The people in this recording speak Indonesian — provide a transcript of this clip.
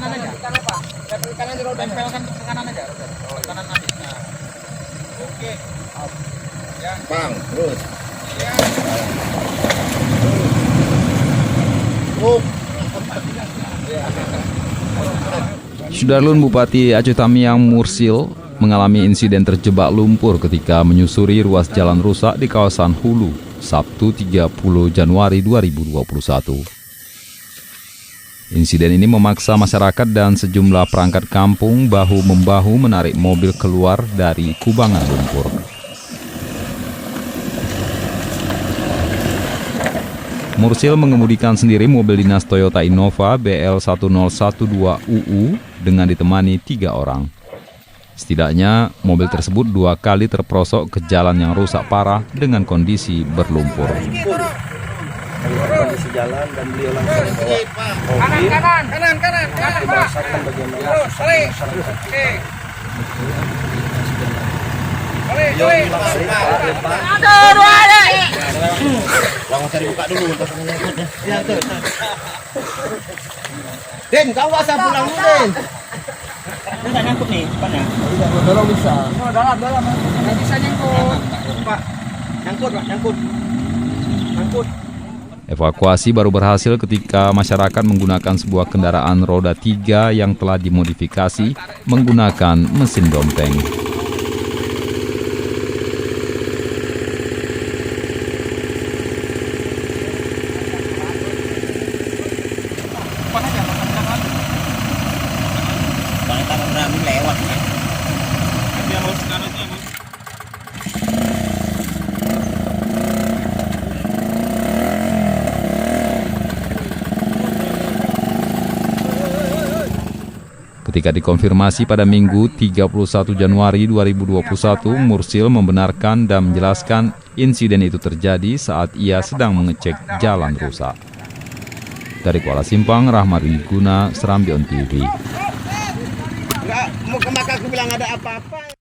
kanan aja. Ke kanan aja, tempelkan ke kanan aja. Ke kanan nanti. Nah. Oke. Ya. Bang, terus. Ya. Sudarlun Bupati Aceh Tamiang Mursil mengalami insiden terjebak lumpur ketika menyusuri ruas jalan rusak di kawasan Hulu, Sabtu 30 Januari 2021. Insiden ini memaksa masyarakat dan sejumlah perangkat kampung bahu-membahu menarik mobil keluar dari kubangan lumpur. Mursil mengemudikan sendiri mobil dinas Toyota Innova BL1012UU dengan ditemani 3 orang. Setidaknya, mobil tersebut 2 kali terperosok ke jalan yang rusak parah dengan kondisi berlumpur. Kondisi jalan dan beliau langsung bawa mobil. Kanan. Dibahaskan bagaimana Den, kau asal pulang dulu, Den. Ini nggak nyangkut nih, depannya. Tolong bisa. Dalam. Nggak bisa nyangkut. Pak. Nyangkut. Evakuasi baru berhasil ketika masyarakat menggunakan sebuah kendaraan roda 3 yang telah dimodifikasi menggunakan mesin dompeng. Lewat. Ketika dikonfirmasi pada Minggu 31 Januari 2021, Mursil membenarkan dan menjelaskan insiden itu terjadi saat ia sedang mengecek jalan rusak. Dari Kuala Simpang, Rahmat Wiguna, Serambi On TV. Enggak, mau ke Makkah aku bilang ada apa-apa.